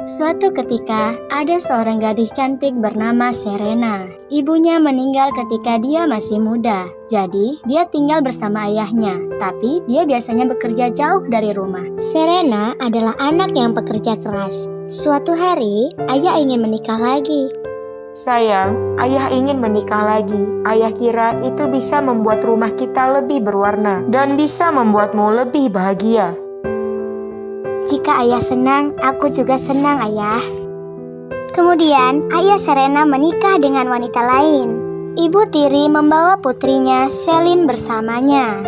Suatu ketika, ada seorang gadis cantik bernama Serena. Ibunya meninggal ketika dia masih muda, jadi dia tinggal bersama ayahnya. Tapi dia biasanya bekerja jauh dari rumah. Serena adalah anak yang pekerja keras. Suatu hari, ayah ingin menikah lagi. Sayang, ayah ingin menikah lagi. Ayah kira itu bisa membuat rumah kita lebih berwarna dan bisa membuatmu lebih bahagia. Jika ayah senang, aku juga senang, ayah. Kemudian, ayah Serena menikah dengan wanita lain. Ibu tiri membawa putrinya, Celine, bersamanya.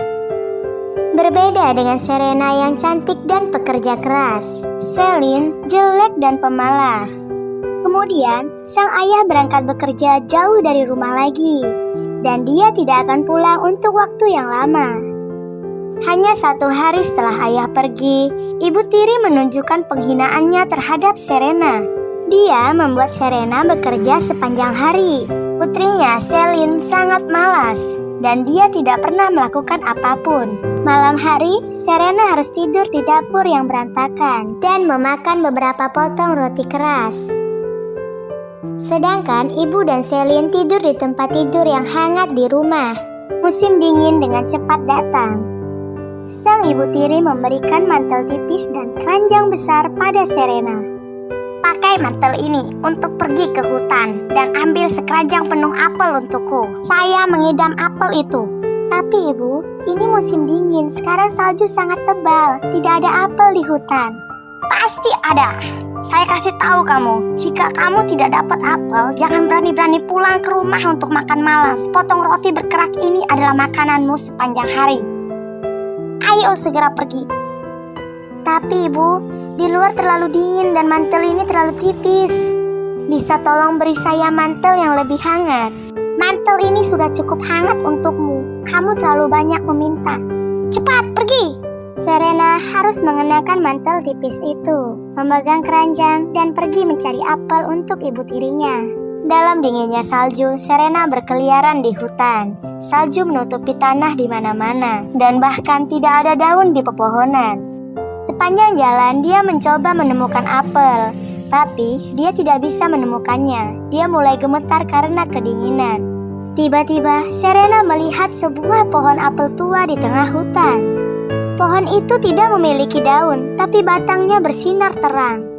Berbeda dengan Serena yang cantik dan pekerja keras, Celine jelek dan pemalas. Kemudian, sang ayah berangkat bekerja jauh dari rumah lagi, dan dia tidak akan pulang untuk waktu yang lama. Hanya 1 hari setelah ayah pergi, ibu tiri menunjukkan penghinaannya terhadap Serena. Dia membuat Serena bekerja sepanjang hari. Putrinya, Celine, sangat malas, dan dia tidak pernah melakukan apapun. Malam hari, Serena harus tidur di dapur yang berantakan dan memakan beberapa potong roti keras. Sedangkan ibu dan Celine tidur di tempat tidur yang hangat di rumah. Musim dingin dengan cepat datang. Sang ibu tiri memberikan mantel tipis dan keranjang besar pada Serena. Pakai mantel ini untuk pergi ke hutan dan ambil sekeranjang penuh apel untukku. Saya mengidam apel itu. Tapi ibu, ini musim dingin, sekarang salju sangat tebal, tidak ada apel di hutan. Pasti ada. Saya kasih tahu kamu, jika kamu tidak dapat apel, jangan berani-berani pulang ke rumah untuk makan malam. Sepotong roti berkerak ini adalah makananmu sepanjang hari. Ayo segera pergi. Tapi ibu, di luar terlalu dingin dan mantel ini terlalu tipis. Bisa tolong beri saya mantel yang lebih hangat? Mantel ini sudah cukup hangat untukmu. Kamu terlalu banyak meminta. Cepat pergi. Serena harus mengenakan mantel tipis itu, memegang keranjang dan pergi mencari apel untuk ibu tirinya. Dalam dinginnya salju, Serena berkeliaran di hutan. Salju menutupi tanah di mana-mana, dan bahkan tidak ada daun di pepohonan. Sepanjang jalan, dia mencoba menemukan apel, tapi dia tidak bisa menemukannya. Dia mulai gemetar karena kedinginan. Tiba-tiba, Serena melihat sebuah pohon apel tua di tengah hutan. Pohon itu tidak memiliki daun, tapi batangnya bersinar terang.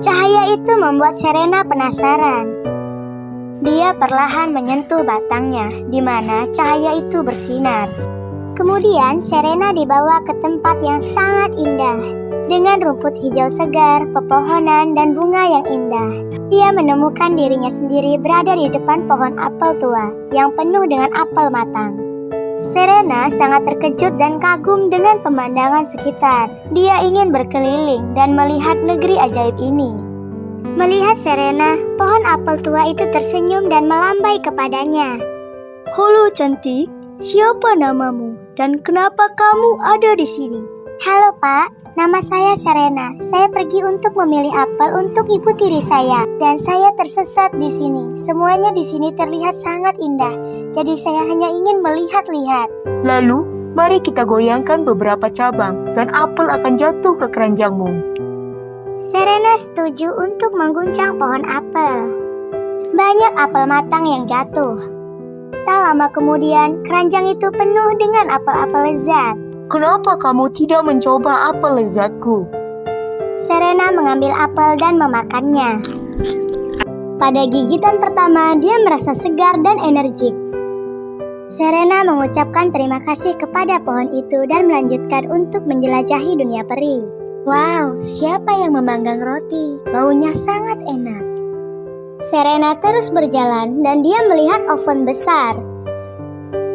Cahaya itu membuat Serena penasaran. Dia perlahan menyentuh batangnya, di mana cahaya itu bersinar. Kemudian Serena dibawa ke tempat yang sangat indah, dengan rumput hijau segar, pepohonan, dan bunga yang indah. Dia menemukan dirinya sendiri berada di depan pohon apel tua, yang penuh dengan apel matang. Serena sangat terkejut dan kagum dengan pemandangan sekitar. Dia ingin berkeliling dan melihat negeri ajaib ini. Melihat Serena, pohon apel tua itu tersenyum dan melambai kepadanya. Halo cantik, siapa namamu dan kenapa kamu ada di sini? Halo Pak, nama saya Serena. Saya pergi untuk memilih apel untuk ibu tiri saya dan saya tersesat di sini. Semuanya di sini terlihat sangat indah, jadi saya hanya ingin melihat-lihat. Lalu, mari kita goyangkan beberapa cabang dan apel akan jatuh ke keranjangmu. Serena setuju untuk mengguncang pohon apel. Banyak apel matang yang jatuh. Tak lama kemudian, keranjang itu penuh dengan apel-apel lezat. Kenapa kamu tidak mencoba apel lezatku? Serena mengambil apel dan memakannya. Pada gigitan pertama, dia merasa segar dan energik. Serena mengucapkan terima kasih kepada pohon itu dan melanjutkan untuk menjelajahi dunia peri. Wow, siapa yang memanggang roti? Baunya sangat enak. Serena terus berjalan dan dia melihat oven besar.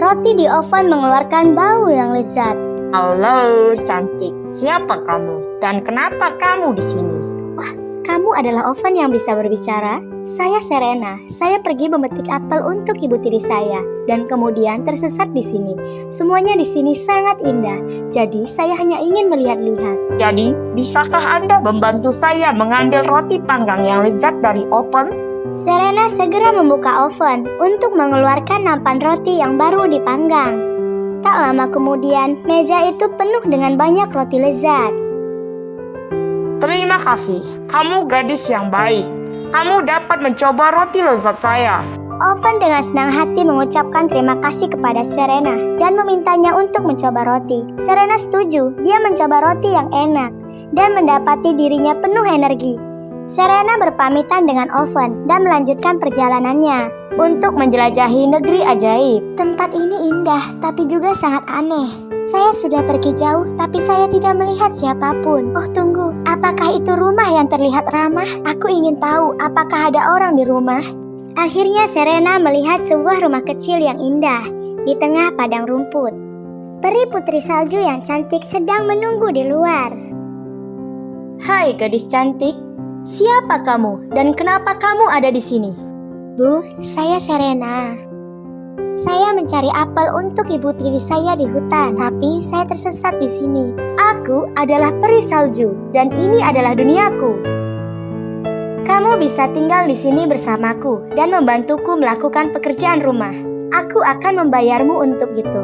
Roti di oven mengeluarkan bau yang lezat. Halo, cantik. Siapa kamu? Dan kenapa kamu di sini? Wah, kamu adalah oven yang bisa berbicara. Saya Serena. Saya pergi memetik apel untuk ibu tiri saya dan kemudian tersesat di sini. Semuanya di sini sangat indah. Jadi saya hanya ingin melihat-lihat. Jadi, bisakah Anda membantu saya mengambil roti panggang yang lezat dari oven? Serena segera membuka oven untuk mengeluarkan nampan roti yang baru dipanggang. Tak lama kemudian, meja itu penuh dengan banyak roti lezat. Terima kasih, kamu gadis yang baik. Kamu dapat mencoba roti lezat saya. Oven dengan senang hati mengucapkan terima kasih kepada Serena dan memintanya untuk mencoba roti. Serena setuju, dia mencoba roti yang enak dan mendapati dirinya penuh energi. Serena berpamitan dengan Oven dan melanjutkan perjalanannya untuk menjelajahi negeri ajaib. Tempat ini indah, tapi juga sangat aneh. Saya sudah pergi jauh, tapi saya tidak melihat siapapun. Oh tunggu, apakah itu rumah yang terlihat ramah? Aku ingin tahu, apakah ada orang di rumah? Akhirnya Serena melihat sebuah rumah kecil yang indah di tengah padang rumput. Peri putri salju yang cantik sedang menunggu di luar. Hai gadis cantik, siapa kamu dan kenapa kamu ada di sini? Bu, saya Serena. Saya mencari apel untuk ibu tiri saya di hutan, tapi saya tersesat di sini. Aku adalah peri salju dan ini adalah duniaku. Kamu bisa tinggal di sini bersamaku dan membantuku melakukan pekerjaan rumah. Aku akan membayarmu untuk itu.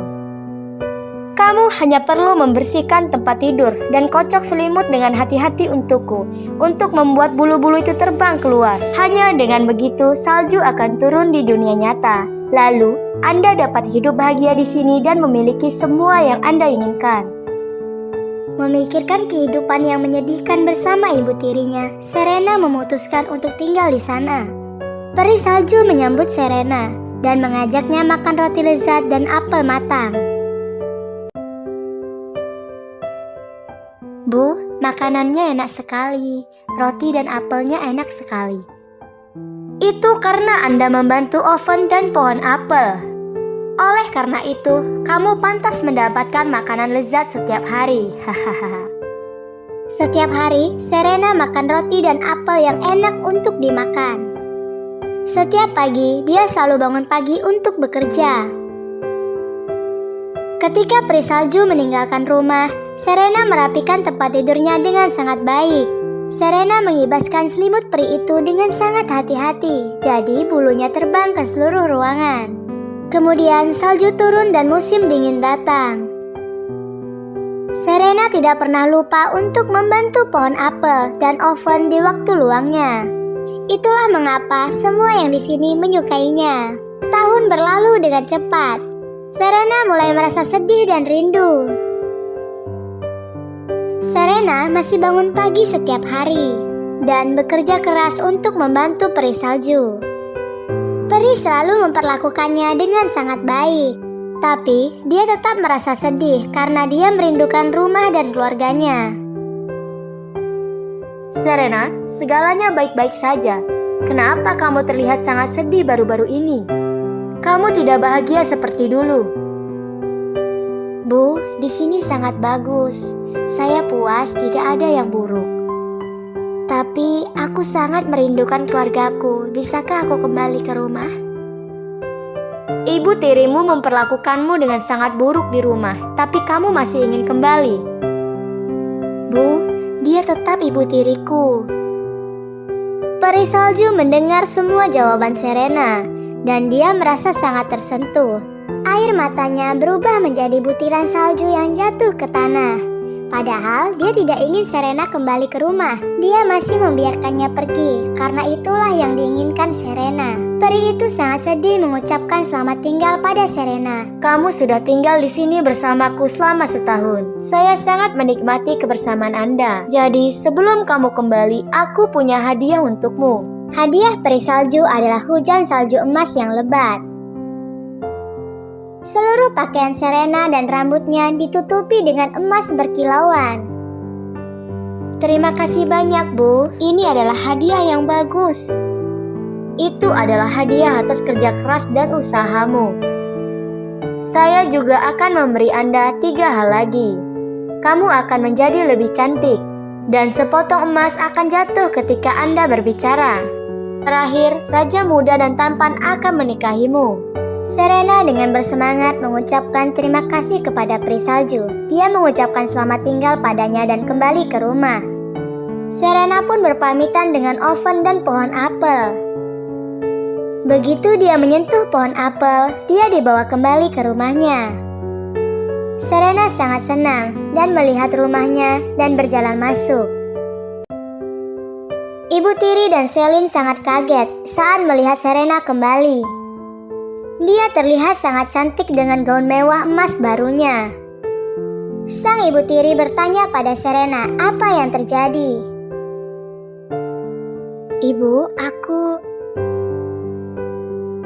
Kamu hanya perlu membersihkan tempat tidur dan kocok selimut dengan hati-hati untukku, untuk membuat bulu-bulu itu terbang keluar. Hanya dengan begitu, salju akan turun di dunia nyata. Lalu, Anda dapat hidup bahagia di sini dan memiliki semua yang Anda inginkan. Memikirkan kehidupan yang menyedihkan bersama ibu tirinya, Serena memutuskan untuk tinggal di sana. Peri salju menyambut Serena dan mengajaknya makan roti lezat dan apel matang. Bu, makanannya enak sekali. Roti dan apelnya enak sekali. Itu karena Anda membantu Oven dan pohon apel. Oleh karena itu, kamu pantas mendapatkan makanan lezat setiap hari. Hahaha. Setiap hari, Serena makan roti dan apel yang enak untuk dimakan. Setiap pagi, dia selalu bangun pagi untuk bekerja. Ketika peri salju meninggalkan rumah, Serena merapikan tempat tidurnya dengan sangat baik. Serena mengibaskan selimut peri itu dengan sangat hati-hati, jadi bulunya terbang ke seluruh ruangan. Kemudian salju turun dan musim dingin datang. Serena tidak pernah lupa untuk membantu pohon apel dan Oven di waktu luangnya. Itulah mengapa semua yang di sini menyukainya. Tahun berlalu dengan cepat. Serena mulai merasa sedih dan rindu. Serena masih bangun pagi setiap hari dan bekerja keras untuk membantu peri salju. Peri selalu memperlakukannya dengan sangat baik, tapi dia tetap merasa sedih karena dia merindukan rumah dan keluarganya. Serena, segalanya baik-baik saja. Kenapa kamu terlihat sangat sedih baru-baru ini? Kamu tidak bahagia seperti dulu. Bu, di sini sangat bagus. Saya puas, tidak ada yang buruk. Tapi aku sangat merindukan keluargaku. Bisakah aku kembali ke rumah? Ibu tirimu memperlakukanmu dengan sangat buruk di rumah, tapi kamu masih ingin kembali. Bu, dia tetap ibu tiriku. Peri salju mendengar semua jawaban Serena, dan dia merasa sangat tersentuh. Air matanya berubah menjadi butiran salju yang jatuh ke tanah. Padahal dia tidak ingin Serena kembali ke rumah. Dia masih membiarkannya pergi, karena itulah yang diinginkan Serena. Peri itu sangat sedih mengucapkan selamat tinggal pada Serena. Kamu sudah tinggal di sini bersamaku selama setahun. Saya sangat menikmati kebersamaan Anda. Jadi sebelum kamu kembali, aku punya hadiah untukmu. Hadiah peri salju adalah hujan salju emas yang lebat. Seluruh pakaian Serena dan rambutnya ditutupi dengan emas berkilauan. Terima kasih banyak, Bu. Ini adalah hadiah yang bagus. Itu adalah hadiah atas kerja keras dan usahamu. Saya juga akan memberi Anda 3 hal lagi. Kamu akan menjadi lebih cantik, dan sepotong emas akan jatuh ketika Anda berbicara. Terakhir, Raja Muda dan Tampan akan menikahimu. Serena dengan bersemangat mengucapkan terima kasih kepada peri salju. Dia mengucapkan selamat tinggal padanya dan kembali ke rumah. Serena pun berpamitan dengan Oven dan pohon apel. Begitu dia menyentuh pohon apel, dia dibawa kembali ke rumahnya. Serena sangat senang dan melihat rumahnya dan berjalan masuk. Ibu Tiri dan Selin sangat kaget saat melihat Serena kembali. Dia terlihat sangat cantik dengan gaun mewah emas barunya. Sang Ibu Tiri bertanya pada Serena apa yang terjadi. "Ibu, aku..."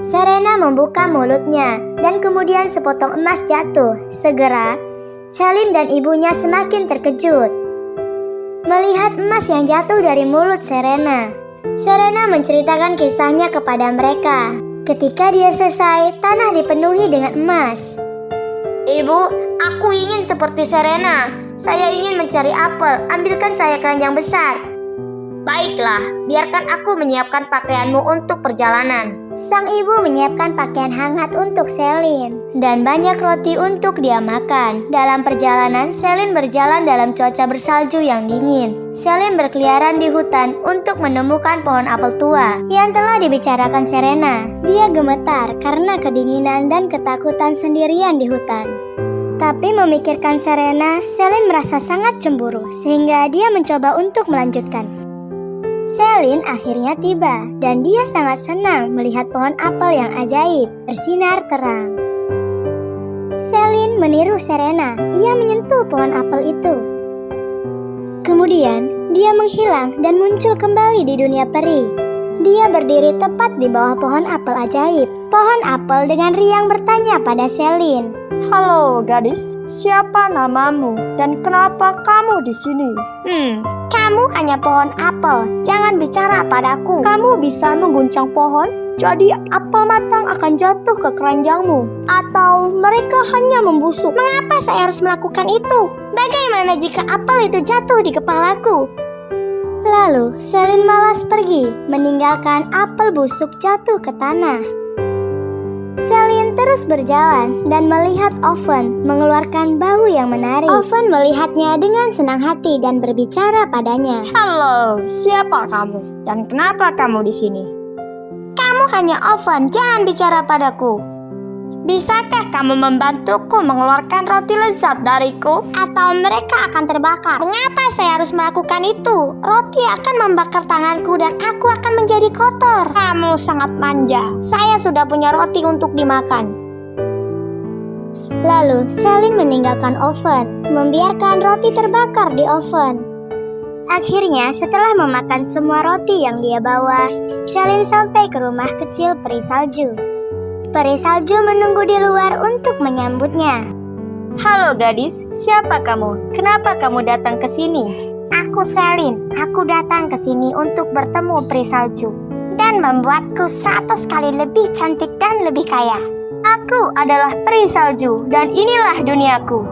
Serena membuka mulutnya dan kemudian sepotong emas jatuh. Segera, Selin dan ibunya semakin terkejut melihat emas yang jatuh dari mulut Serena. Serena menceritakan kisahnya kepada mereka. Ketika dia selesai, tanah dipenuhi dengan emas. "Ibu, aku ingin seperti Serena. Saya ingin mencari apel. Ambilkan saya keranjang besar." "Baiklah, biarkan aku menyiapkan pakaianmu untuk perjalanan." Sang ibu menyiapkan pakaian hangat untuk Selin dan banyak roti untuk dia makan. Dalam perjalanan, Selin berjalan dalam cuaca bersalju yang dingin. Selin berkeliaran di hutan untuk menemukan pohon apel tua yang telah dibicarakan Serena. Dia gemetar karena kedinginan dan ketakutan sendirian di hutan. Tapi memikirkan Serena, Selin merasa sangat cemburu sehingga dia mencoba untuk melanjutkan. Selin akhirnya tiba dan dia sangat senang melihat pohon apel yang ajaib bersinar terang. Selin meniru Serena, ia menyentuh pohon apel itu. Kemudian dia menghilang dan muncul kembali di dunia peri. Dia berdiri tepat di bawah pohon apel ajaib. Pohon apel dengan riang bertanya pada Selin, "Halo gadis, siapa namamu dan kenapa kamu di sini?" Kamu hanya pohon apel, jangan bicara padaku. Kamu bisa mengguncang pohon, jadi apel matang akan jatuh ke keranjangmu. Atau mereka hanya membusuk. Mengapa saya harus melakukan itu? Bagaimana jika apel itu jatuh di kepalaku? Lalu Selin malas pergi, meninggalkan apel busuk jatuh ke tanah. Selin terus berjalan dan melihat Oven mengeluarkan bau yang menarik. Oven melihatnya dengan senang hati dan berbicara padanya. "Halo, siapa kamu dan kenapa kamu di sini?" Kamu hanya Oven, jangan bicara padaku. "Bisakah kamu membantuku mengeluarkan roti lezat dariku? Atau mereka akan terbakar. Mengapa saya harus melakukan itu? Roti akan membakar tanganku dan aku akan menjadi kotor. Kamu sangat manja. Saya sudah punya roti untuk dimakan." Lalu Selin meninggalkan Oven, membiarkan roti terbakar di oven. Akhirnya setelah memakan semua roti yang dia bawa, Selin sampai ke rumah kecil peri salju. Peri salju menunggu di luar untuk menyambutnya. "Halo gadis, siapa kamu? Kenapa kamu datang ke sini?" Aku Selin, aku datang ke sini untuk bertemu peri salju dan membuatku 100 kali lebih cantik dan lebih kaya. Aku adalah peri salju dan inilah duniaku.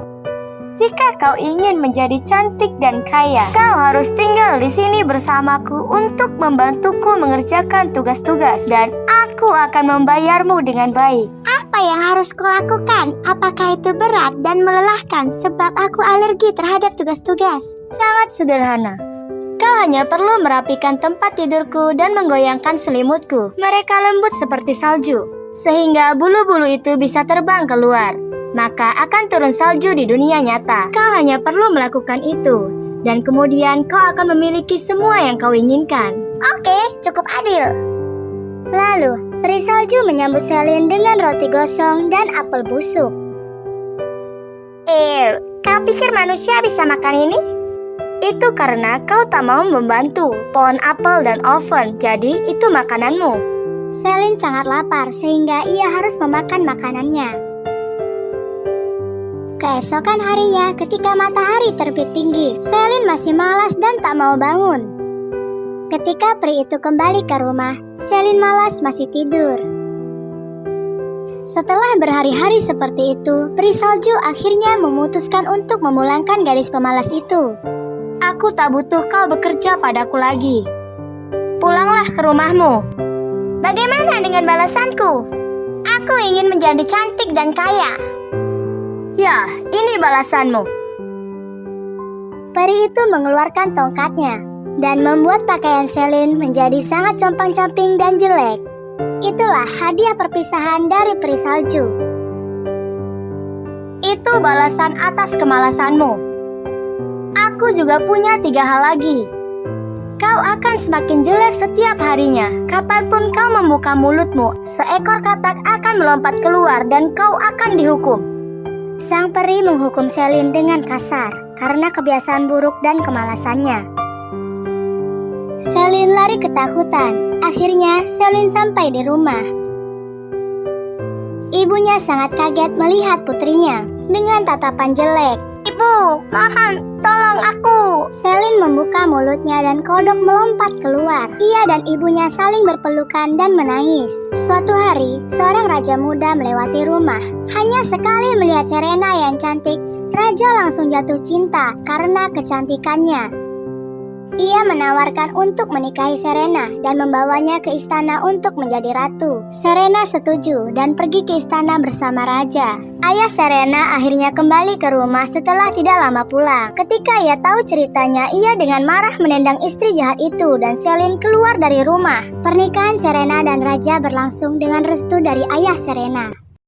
Jika kau ingin menjadi cantik dan kaya, kau harus tinggal di sini bersamaku untuk membantuku mengerjakan tugas-tugas dan aku akan membayarmu dengan baik. Apa yang harus kulakukan? Apakah itu berat dan melelahkan sebab aku alergi terhadap tugas-tugas? Sangat sederhana. Kau hanya perlu merapikan tempat tidurku dan menggoyangkan selimutku. Mereka lembut seperti salju, sehingga bulu-bulu itu bisa terbang keluar. Maka akan turun salju di dunia nyata. Kau hanya perlu melakukan itu, dan kemudian kau akan memiliki semua yang kau inginkan. Oke, cukup adil. Lalu, peri salju menyambut Selin dengan roti gosong dan apel busuk. Kau pikir manusia bisa makan ini? Itu karena kau tak mau membantu pohon apel dan oven, jadi itu makananmu. Selin sangat lapar sehingga ia harus memakan makanannya. Keesokan harinya, ketika matahari terbit tinggi, Selin masih malas dan tak mau bangun. Ketika peri itu kembali ke rumah, Selin malas masih tidur. Setelah berhari-hari seperti itu, peri salju akhirnya memutuskan untuk memulangkan gadis pemalas itu. Aku tak butuh kau bekerja padaku lagi. Pulanglah ke rumahmu. Bagaimana dengan balasanku? Aku ingin menjadi cantik dan kaya. Ya, ini balasanmu. Peri itu mengeluarkan tongkatnya dan membuat pakaian Selin menjadi sangat compang-camping dan jelek. Itulah hadiah perpisahan dari peri salju. Itu balasan atas kemalasanmu. Aku juga punya 3 hal lagi. Kau akan semakin jelek setiap harinya. Kapanpun kau membuka mulutmu, seekor katak akan melompat keluar dan kau akan dihukum. Sang peri menghukum Selin dengan kasar karena kebiasaan buruk dan kemalasannya. Selin lari ketakutan. Akhirnya Selin sampai di rumah. Ibunya sangat kaget melihat putrinya dengan tatapan jelek. Ibu, mohon, tolong aku. Selin membuka mulutnya dan kodok melompat keluar. Ia dan ibunya saling berpelukan dan menangis. Suatu hari, seorang raja muda melewati rumah. Hanya sekali melihat Serena yang cantik, raja langsung jatuh cinta karena kecantikannya. Ia menawarkan untuk menikahi Serena dan membawanya ke istana untuk menjadi ratu. Serena setuju dan pergi ke istana bersama raja. Ayah Serena akhirnya kembali ke rumah setelah tidak lama pulang. Ketika ia tahu ceritanya, ia dengan marah menendang istri jahat itu dan Selin keluar dari rumah. Pernikahan Serena dan raja berlangsung dengan restu dari ayah Serena.